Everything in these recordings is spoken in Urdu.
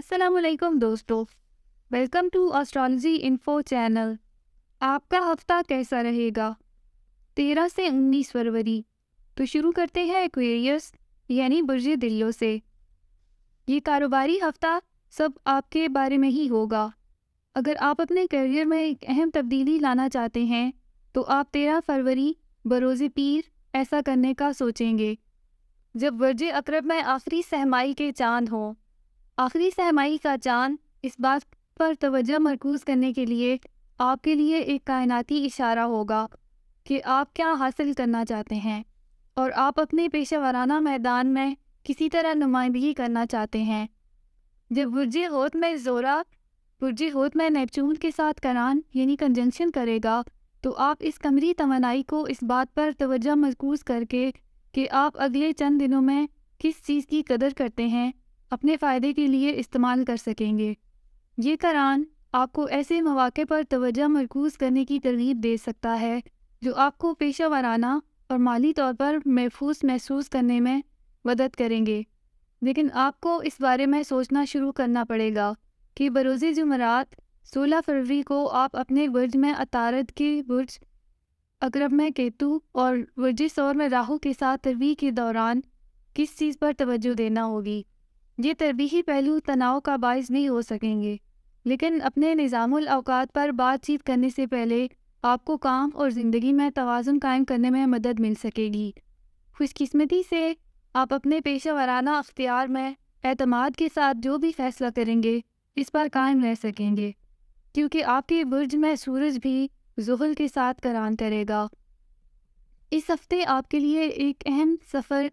السلام علیکم دوستو، welcome to astrology info channel. آپ کا ہفتہ کیسا رہے گا؟ 13 سے 19 فروری۔ تو شروع کرتے ہیں ایکویریس یعنی برج دلو سے۔ یہ کاروباری ہفتہ سب آپ کے بارے میں ہی ہوگا۔ اگر آپ اپنے کیریئر میں ایک اہم تبدیلی لانا چاہتے ہیں تو آپ 13 فروری بروز پیر ایسا کرنے کا سوچیں گے، جب برج عقرب میں آخری سہمائی کے چاند ہوں۔ آخری سہمائی کا چاند اس بات پر توجہ مرکوز کرنے کے لیے آپ کے لیے ایک کائناتی اشارہ ہوگا کہ آپ کیا حاصل کرنا چاہتے ہیں اور آپ اپنے پیشہ ورانہ میدان میں کسی طرح نمائندگی کرنا چاہتے ہیں۔ جب برج حوت میں زورا برج حوت میں نیپچون کے ساتھ کران یعنی کنجنکشن کرے گا تو آپ اس قمری توانائی کو اس بات پر توجہ مرکوز کر کے کہ آپ اگلے چند دنوں میں کس چیز کی قدر کرتے ہیں اپنے فائدے کے لیے استعمال کر سکیں گے۔ یہ کران آپ کو ایسے مواقع پر توجہ مرکوز کرنے کی ترغیب دے سکتا ہے جو آپ کو پیشہ ورانہ اور مالی طور پر محفوظ محسوس کرنے میں مدد کریں گے، لیکن آپ کو اس بارے میں سوچنا شروع کرنا پڑے گا کہ بروز جمعرات 16 فروری کو آپ اپنے برج میں عطارد کے برج عقرب میں کیتو اور برج ثور میں راہو کے ساتھ تربیع کے دوران کس چیز پر توجہ دینا ہوگی۔ یہ تربیحی پہلو تناؤ کا باعث نہیں ہو سکیں گے، لیکن اپنے نظام الاوقات پر بات چیت کرنے سے پہلے آپ کو کام اور زندگی میں توازن قائم کرنے میں مدد مل سکے گی۔ خوش قسمتی سے آپ اپنے پیشہ ورانہ اختیار میں اعتماد کے ساتھ جو بھی فیصلہ کریں گے اس پر قائم رہ سکیں گے، کیونکہ آپ کے برج میں سورج بھی زحل کے ساتھ کران کرے گا۔ اس ہفتے آپ کے لیے ایک اہم سفر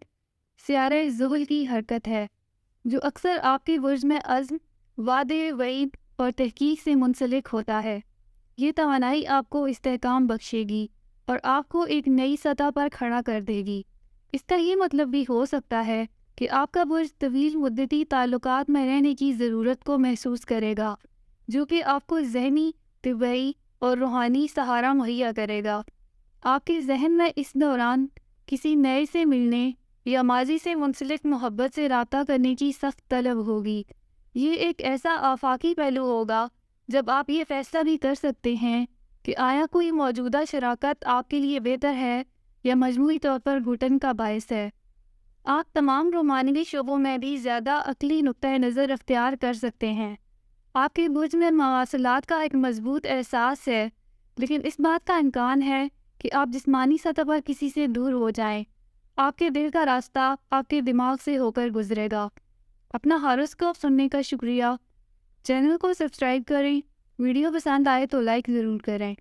سیارہ زحل کی حرکت ہے، جو اکثر آپ کے برج میں عزم، وعدے، وعید اور تحقیق سے منسلک ہوتا ہے۔ یہ توانائی آپ کو استحکام بخشے گی اور آپ کو ایک نئی سطح پر کھڑا کر دے گی۔ اس کا یہ مطلب بھی ہو سکتا ہے کہ آپ کا برج طویل مدتی تعلقات میں رہنے کی ضرورت کو محسوس کرے گا، جو کہ آپ کو ذہنی، طبعی اور روحانی سہارا مہیا کرے گا۔ آپ کے ذہن میں اس دوران کسی نئے سے ملنے یا ماضی سے منسلک محبت سے رابطہ کرنے کی سخت طلب ہوگی۔ یہ ایک ایسا آفاقی پہلو ہوگا جب آپ یہ فیصلہ بھی کر سکتے ہیں کہ آیا کوئی موجودہ شراکت آپ کے لیے بہتر ہے یا مجموعی طور پر گھٹن کا باعث ہے۔ آپ تمام رومانوی شعبوں میں بھی زیادہ عقلی نقطۂ نظر اختیار کر سکتے ہیں۔ آپ کے برج میں مواصلات کا ایک مضبوط احساس ہے، لیکن اس بات کا امکان ہے کہ آپ جسمانی سطح پر کسی سے دور ہو جائیں۔ آپ کے دل کا راستہ آپ کے دماغ سے ہو کر گزرے گا۔ اپنا ہاروسکوپ سننے کا شکریہ۔ چینل کو سبسکرائب کریں۔ ویڈیو پسند آئے تو لائک ضرور کریں۔